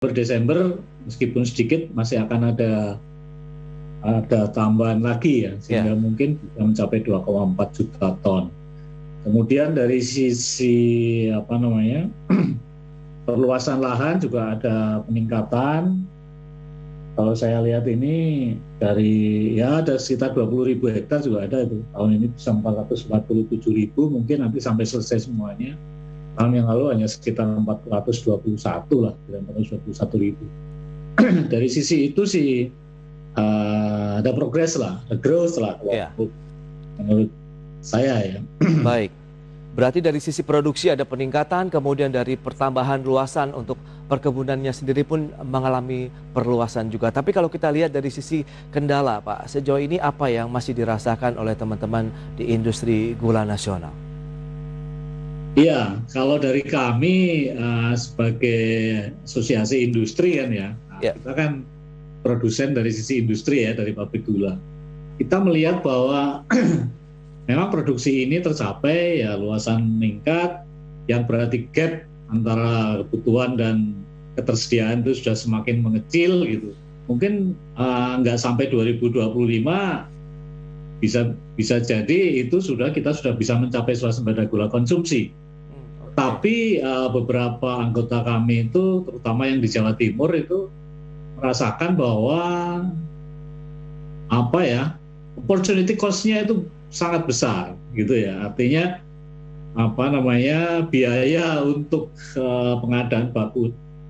per Desember meskipun sedikit masih akan ada tambahan lagi ya, sehingga mungkin bisa mencapai 2,4 juta ton. Kemudian dari sisi perluasan lahan juga ada peningkatan. Kalau saya lihat ini ada sekitar 20.000 hektar juga ada itu. Tahun ini bisa 447.000, mungkin nanti sampai selesai semuanya. Tahun yang lalu hanya sekitar 421 lah, 421.000. Dari sisi itu sih ada progres lah, ada growth lah, menurut saya ya. Baik, berarti dari sisi produksi ada peningkatan, kemudian dari pertambahan luasan untuk perkebunannya sendiri pun mengalami perluasan juga. Tapi kalau kita lihat dari sisi kendala, Pak, sejauh ini apa yang masih dirasakan oleh teman-teman di industri gula nasional? Iya, kalau dari kami sebagai asosiasi industri kan ya, kita kan produsen dari sisi industri ya, dari pabrik gula. Kita melihat bahwa memang produksi ini tercapai, ya luasan meningkat, yang berarti gap antara kebutuhan dan ketersediaan itu sudah semakin mengecil gitu. Mungkin nggak sampai 2025 bisa jadi itu kita sudah bisa mencapai swasembada gula konsumsi. Tapi beberapa anggota kami itu, terutama yang di Jawa Timur itu merasakan bahwa opportunity cost-nya itu sangat besar gitu ya. Artinya biaya untuk pengadaan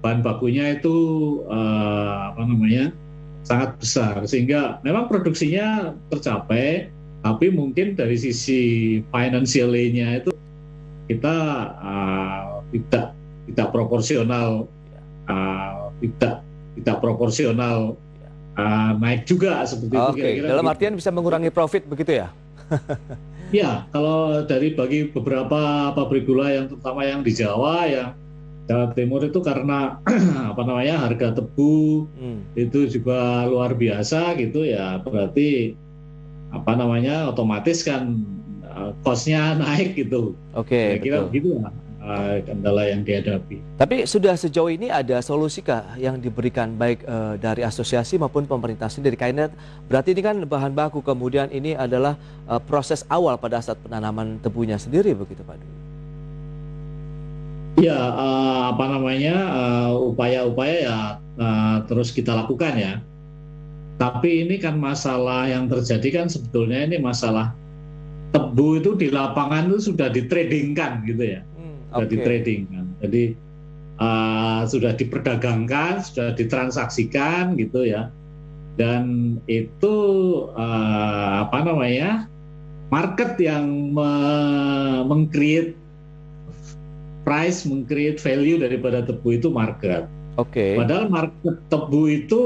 bahan bakunya itu sangat besar, sehingga memang produksinya tercapai, tapi mungkin dari sisi financial-nya itu kita tidak proporsional, tidak proporsional naik juga seperti itu. Kira-kira dalam artian bisa mengurangi profit begitu ya? Ya, kalau bagi beberapa pabrik gula yang terutama yang di Jawa Timur itu karena harga tebu itu juga luar biasa gitu ya, berarti otomatis kan cost-nya naik gitu. Kira-kira begitu lah kendala yang dihadapi. Tapi sudah sejauh ini ada solusikah yang diberikan baik dari asosiasi maupun pemerintah sendiri? Karena berarti ini kan bahan baku, kemudian ini adalah proses awal pada saat penanaman tebunya sendiri begitu Pak Dwi? Ya, upaya-upaya ya terus kita lakukan ya. Tapi ini kan masalah yang terjadi kan sebetulnya ini masalah tebu itu di lapangan itu sudah ditradingkan gitu ya. Sudah ditradingkan. Jadi sudah diperdagangkan, sudah ditransaksikan gitu ya. Dan itu market yang meng-create price, meng-create value daripada tebu itu market. Padahal market tebu itu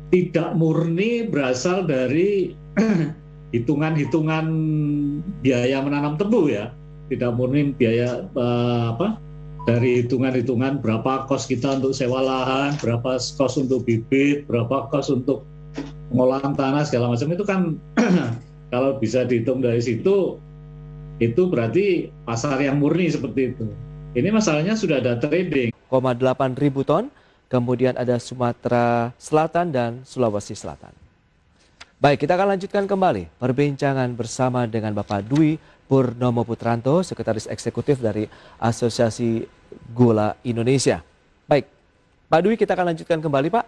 tidak murni berasal dari hitungan-hitungan biaya menanam tebu ya. Tidak murni biaya dari hitungan-hitungan berapa kos kita untuk sewa lahan, berapa kos untuk bibit, berapa kos untuk pengolahan tanah segala macam itu kan kalau bisa dihitung dari situ, itu berarti pasar yang murni seperti itu. Ini masalahnya sudah ada trading. 8.000 ton, kemudian ada Sumatera Selatan dan Sulawesi Selatan. Baik, kita akan lanjutkan kembali perbincangan bersama dengan Bapak Dwi Purnomo Putranto, Sekretaris Eksekutif dari Asosiasi Gula Indonesia. Baik, Pak Dwi, kita akan lanjutkan kembali, Pak.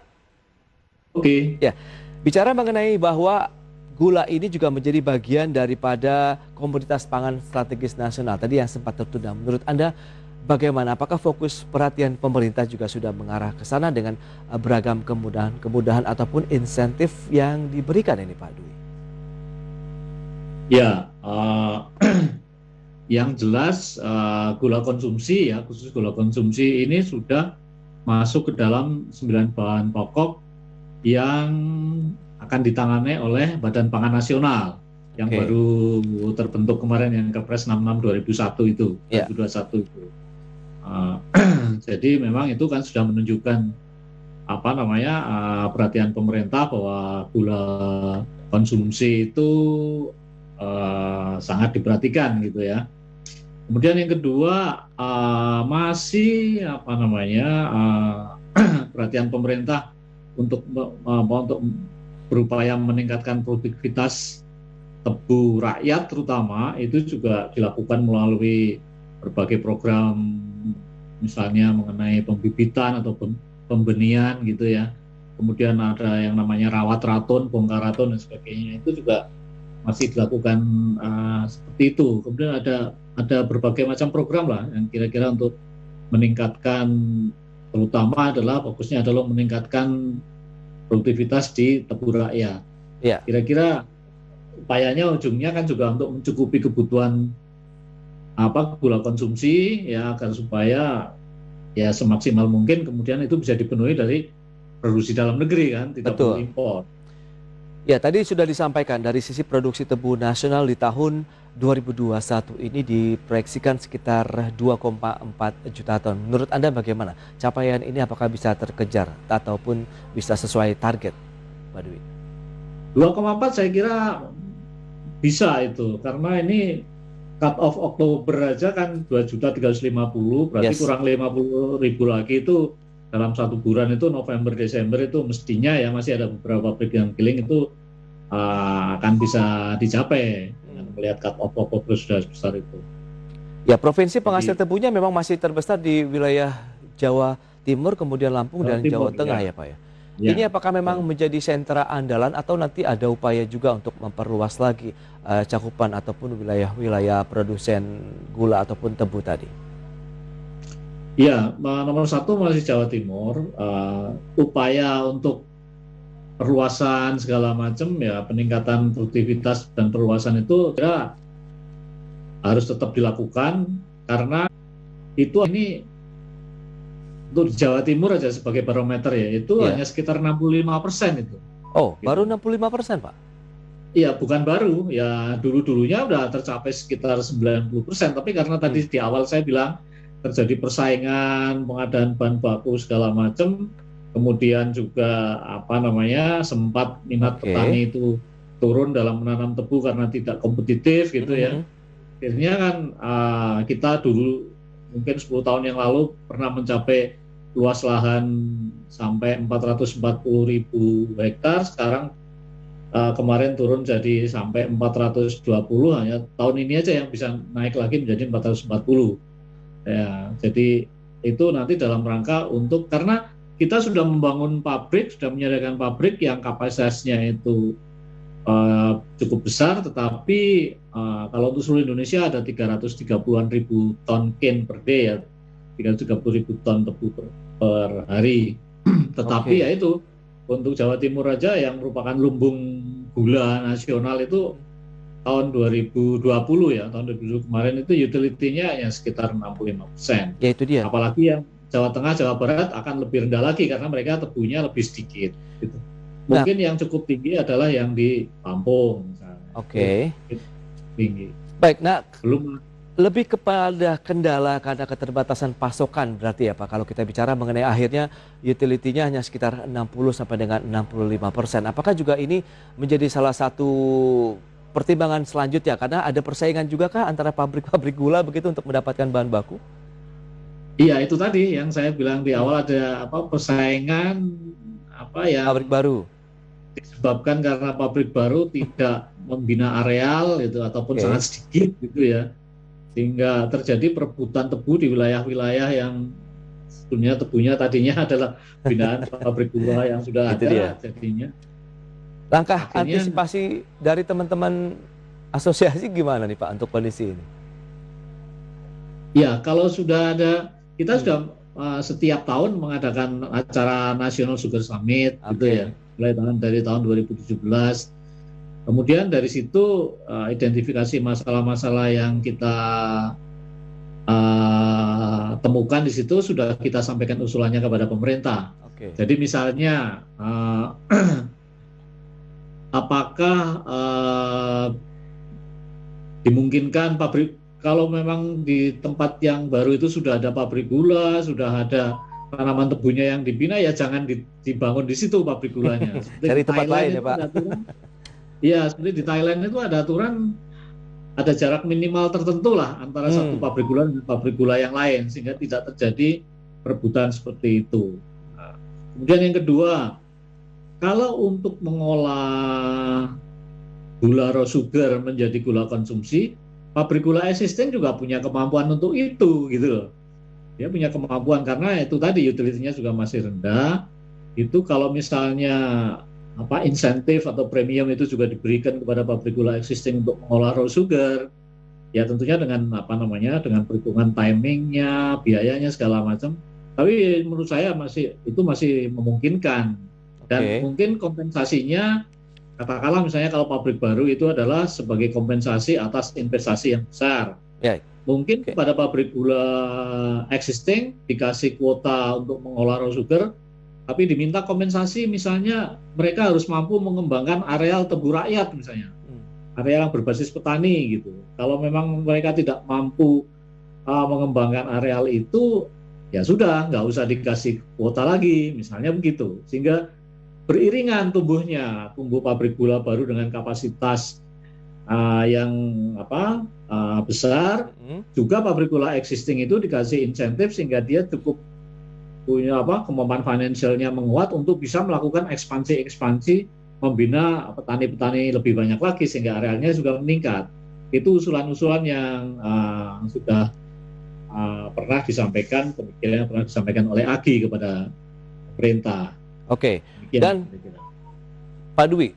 Oke. Ya, bicara mengenai bahwa gula ini juga menjadi bagian daripada komoditas pangan strategis nasional tadi yang sempat tertunda. Menurut Anda bagaimana? Apakah fokus perhatian pemerintah juga sudah mengarah ke sana dengan beragam kemudahan ataupun insentif yang diberikan ini Pak Dwi? Ya, yang jelas gula konsumsi ya, khusus gula konsumsi ini sudah masuk ke dalam 9 bahan pokok yang akan ditangani oleh Badan Pangan Nasional yang baru terbentuk kemarin, yang Kepres 66 2001 itu, 2021 itu. Jadi memang itu kan sudah menunjukkan perhatian pemerintah bahwa gula konsumsi itu sangat diperhatikan gitu ya. Kemudian yang kedua, masih apa namanya, perhatian pemerintah untuk berupaya meningkatkan produktivitas tebu rakyat, terutama itu juga dilakukan melalui berbagai program, misalnya mengenai pembibitan atau pembenihan gitu ya. Kemudian ada yang namanya rawat ratun, bongkar ratun dan sebagainya, itu juga masih dilakukan seperti itu. Kemudian ada berbagai macam program lah yang kira-kira untuk meningkatkan, terutama adalah fokusnya adalah meningkatkan produktivitas di tebu rakyat. Ya. Kira-kira upayanya ujungnya kan juga untuk mencukupi kebutuhan gula konsumsi ya, agar supaya ya semaksimal mungkin kemudian itu bisa dipenuhi dari produksi dalam negeri kan, tidak perlu impor. Ya, tadi sudah disampaikan dari sisi produksi tebu nasional di tahun 2021 ini diproyeksikan sekitar 2,4 juta ton. Menurut Anda bagaimana? Capaian ini apakah bisa terkejar ataupun bisa sesuai target, Pak Dwi? 2,4 saya kira bisa itu, karena ini cut off Oktober aja kan 2.350.000, berarti kurang 50.000 lagi itu dalam satu bulan itu November Desember itu mestinya ya masih ada beberapa pabrik yang giling itu akan bisa dicapai dengan melihat cut off Oktober sudah sebesar itu. Ya, provinsi penghasil tebunya memang masih terbesar di wilayah Jawa Timur, kemudian Lampung dan Jawa Tengah ya Pak ya. Ini apakah memang menjadi sentra andalan atau nanti ada upaya juga untuk memperluas lagi cakupan ataupun wilayah-wilayah produsen gula ataupun tebu tadi? Ya, nomor satu masih Jawa Timur. Upaya untuk perluasan segala macam ya, peningkatan produktivitas dan perluasan itu kira harus tetap dilakukan, karena itu ini untuk Jawa Timur aja sebagai barometer ya, itu hanya sekitar 65% itu. Oh, gitu. Baru 65% Pak? Iya, bukan baru, ya dulu-dulunya udah tercapai sekitar 90%, tapi karena tadi di awal saya bilang terjadi persaingan, pengadaan bahan baku segala macam, kemudian juga sempat minat petani itu turun dalam menanam tebu karena tidak kompetitif gitu ya. Akhirnya kan kita dulu mungkin 10 tahun yang lalu pernah mencapai luas lahan sampai 440.000 hektar, sekarang kemarin turun jadi sampai 420, hanya tahun ini aja yang bisa naik lagi menjadi 440. Ya, jadi itu nanti dalam rangka untuk, karena kita sudah membangun pabrik, sudah menyediakan pabrik yang kapasitasnya itu cukup besar, tetapi kalau untuk seluruh Indonesia ada 330-an ribu ton cane per day ya, 330.000 ton tebu per hari. Tetapi ya itu untuk Jawa Timur aja yang merupakan lumbung gula nasional itu tahun 2020 ya, tahun 2020 kemarin itu utility-nya ya sekitar 65%. Ya itu dia. Apalagi yang Jawa Tengah, Jawa Barat akan lebih rendah lagi karena mereka tebunya lebih sedikit. Gitu. Mungkin yang cukup tinggi adalah yang di Lampung misalnya. Oke. Tinggi. Baik, nah belum lebih kepada kendala karena keterbatasan pasokan berarti ya Pak, kalau kita bicara mengenai akhirnya utility-nya hanya sekitar 60 sampai dengan 65%. Apakah juga ini menjadi salah satu pertimbangan selanjutnya karena ada persaingan juga kah antara pabrik-pabrik gula begitu untuk mendapatkan bahan baku? Iya, itu tadi yang saya bilang di awal, ada persaingan yang pabrik baru disebabkan karena pabrik baru tidak membina areal gitu ataupun sangat sedikit gitu ya, sehingga terjadi perebutan tebu di wilayah-wilayah yang sebenarnya tebunya tadinya adalah binaan pabrik gula yang sudah ada. Jadinya langkah antisipasi dari teman-teman asosiasi gimana nih Pak untuk kondisi ini? Ya, kalau sudah ada, kita sudah setiap tahun mengadakan acara National Sugar Summit gitu ya, mulai dari tahun 2017. Kemudian dari situ identifikasi masalah-masalah yang kita temukan di situ sudah kita sampaikan usulannya kepada pemerintah. Jadi misalnya apakah dimungkinkan pabrik, kalau memang di tempat yang baru itu sudah ada pabrik gula, sudah ada tanaman tebunya yang dibina, ya jangan dibangun di situ pabrik gulanya. Cari tempat lain ya Pak. Iya, seperti di Thailand itu ada aturan ada jarak minimal tertentu lah antara satu pabrik gula dengan pabrik gula yang lain sehingga tidak terjadi perebutan seperti itu. Nah, kemudian yang kedua, kalau untuk mengolah gula raw sugar menjadi gula konsumsi, pabrik gula existing juga punya kemampuan untuk itu gitu loh. Dia punya kemampuan karena itu tadi utility-nya juga masih rendah. Itu kalau misalnya insentif atau premium itu juga diberikan kepada pabrik gula existing untuk mengolah raw sugar, ya tentunya dengan dengan perhitungan timingnya, biayanya segala macam. Tapi menurut saya itu masih memungkinkan dan mungkin kompensasinya, katakanlah misalnya kalau pabrik baru itu adalah sebagai kompensasi atas investasi yang besar. Mungkin pada pabrik gula existing dikasih kuota untuk mengolah raw sugar, tapi diminta kompensasi misalnya mereka harus mampu mengembangkan areal tebu rakyat misalnya, areal yang berbasis petani gitu. Kalau memang mereka tidak mampu mengembangkan areal itu, ya sudah nggak usah dikasih kuota lagi, misalnya begitu. Sehingga beriringan tumbuh pabrik gula baru dengan kapasitas yang besar, juga pabrik gula existing itu dikasih insentif sehingga dia cukup punya kemampuan finansialnya menguat untuk bisa melakukan ekspansi membina petani-petani lebih banyak lagi sehingga arealnya juga meningkat. Itu usulan-usulan yang sudah pernah disampaikan, pemikiran yang pernah disampaikan oleh AGI kepada pemerintah. Oke. Dan Pak Dwi,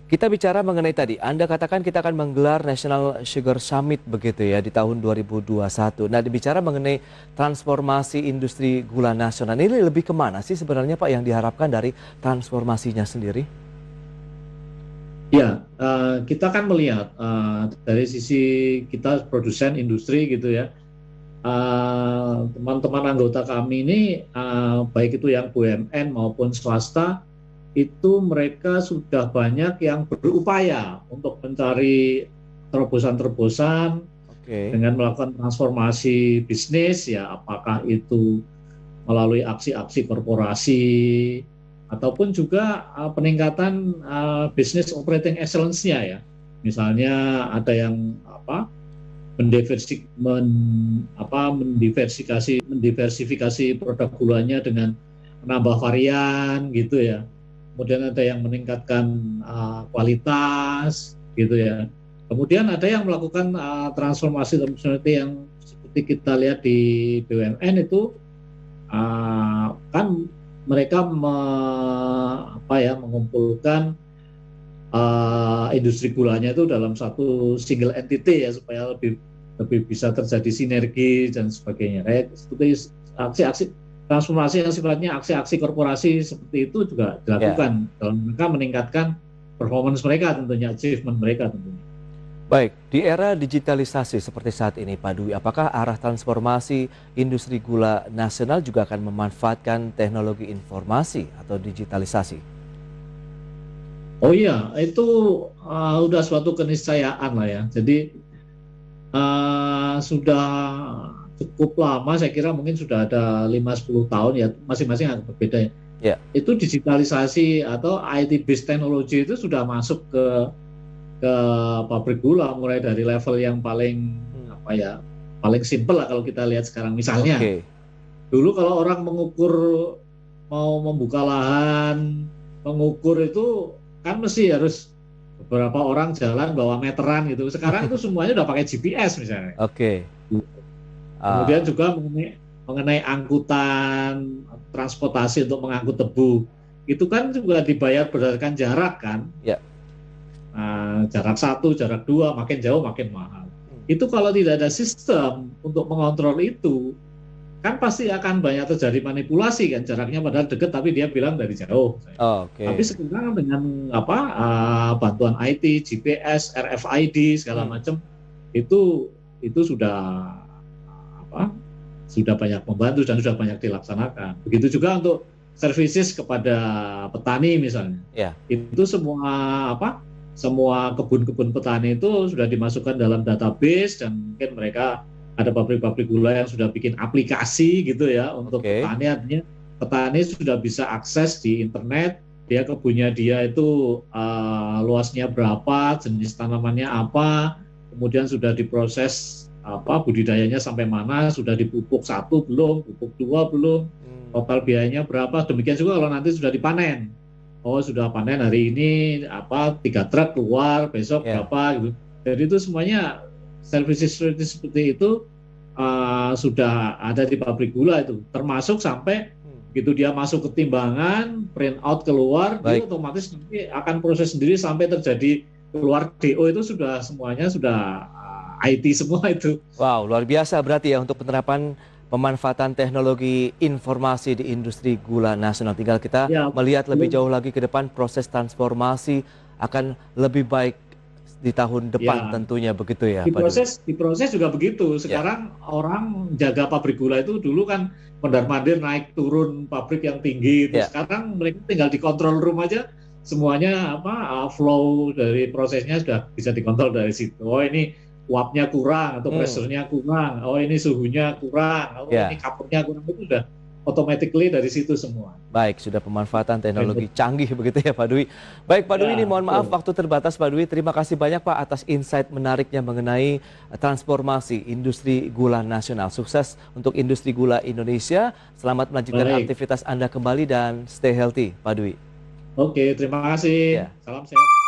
kita bicara mengenai tadi, Anda katakan kita akan menggelar National Sugar Summit begitu ya di tahun 2021. Nah, bicara mengenai transformasi industri gula nasional, ini lebih kemana sih sebenarnya Pak yang diharapkan dari transformasinya sendiri? Ya, kita kan melihat dari sisi kita produsen industri gitu ya, teman-teman anggota kami ini baik itu yang BUMN maupun swasta, itu mereka sudah banyak yang berupaya untuk mencari terobosan-terobosan dengan melakukan transformasi bisnis ya, apakah itu melalui aksi-aksi korporasi ataupun juga peningkatan business operating excellence-nya ya. Misalnya ada yang mendiversifikasi produk gulanya dengan menambah varian gitu ya. Kemudian ada yang meningkatkan kualitas gitu ya. Kemudian ada yang melakukan transformasi yang seperti kita lihat di BUMN itu kan mereka mengumpulkan industri gulanya itu dalam satu single entity ya supaya lebih bisa terjadi sinergi dan sebagainya. Kayak seperti aksi-aksi transformasi yang sifatnya aksi-aksi korporasi seperti itu juga dilakukan dalam rangka meningkatkan performance mereka tentunya, achievement mereka tentunya. Baik, di era digitalisasi seperti saat ini Pak Dwi, apakah arah transformasi industri gula nasional juga akan memanfaatkan teknologi informasi atau digitalisasi? Oh iya, itu sudah suatu keniscayaan lah ya. Jadi sudah cukup lama, saya kira mungkin sudah ada 5-10 tahun ya, masing-masing agak berbeda ya. Itu digitalisasi atau IT based technology itu sudah masuk ke pabrik gula, mulai dari level yang paling paling simpel lah kalau kita lihat sekarang. Misalnya dulu kalau orang mau membuka lahan, mengukur itu kan mesti harus beberapa orang jalan bawa meteran gitu. Sekarang itu semuanya udah pakai GPS misalnya. Kemudian juga mengenai angkutan, transportasi untuk mengangkut tebu, itu kan juga dibayar berdasarkan jarak kan. Jarak 1, jarak 2, makin jauh makin mahal. Itu kalau tidak ada sistem untuk mengontrol itu, kan pasti akan banyak terjadi manipulasi kan, jaraknya padahal dekat tapi dia bilang dari jauh. Tapi sekarang dengan bantuan IT, GPS, RFID segala macam itu sudah banyak membantu dan sudah banyak dilaksanakan. Begitu juga untuk services kepada petani misalnya. Itu semua kebun-kebun petani itu sudah dimasukkan dalam database dan mungkin mereka ada pabrik-pabrik gula yang sudah bikin aplikasi gitu ya untuk petani, artinya petani sudah bisa akses di internet, kebunnya dia itu luasnya berapa, jenis tanamannya apa, kemudian sudah diproses budidayanya sampai mana, sudah dipupuk 1 belum, pupuk 2 belum, total biayanya berapa. Demikian juga kalau nanti sudah dipanen. Oh, sudah panen hari ini 3 truk keluar, besok berapa gitu. Jadi itu semuanya services seperti itu sudah ada di pabrik gula itu, termasuk sampai gitu dia masuk ke timbangan, print out keluar, dia otomatis nanti akan proses sendiri sampai terjadi keluar DO itu sudah semuanya sudah IT semua itu. Wow, luar biasa berarti ya untuk penerapan pemanfaatan teknologi informasi di industri gula nasional. Tinggal kita melihat lebih jauh lagi ke depan, proses transformasi akan lebih baik di tahun depan tentunya, begitu ya Pak Dwi? Diproses juga begitu. Sekarang orang jaga pabrik gula itu dulu kan mondar-mandir naik turun pabrik yang tinggi. Sekarang mereka tinggal dikontrol room aja, semuanya flow dari prosesnya sudah bisa dikontrol dari situ. Oh, ini uapnya kurang atau pressure-nya kurang. Oh, ini suhunya kurang. Oh, ini kapurnya kurang. Itu sudah automatically dari situ semua. Baik, sudah pemanfaatan teknologi canggih begitu ya Pak Dwi. Baik Pak Dwi, ini mohon maaf waktu terbatas Pak Dwi. Terima kasih banyak Pak atas insight menariknya mengenai transformasi industri gula nasional. Sukses untuk industri gula Indonesia. Selamat melanjutkan aktivitas Anda kembali dan stay healthy Pak Dwi. Oke, terima kasih. Salam sehat.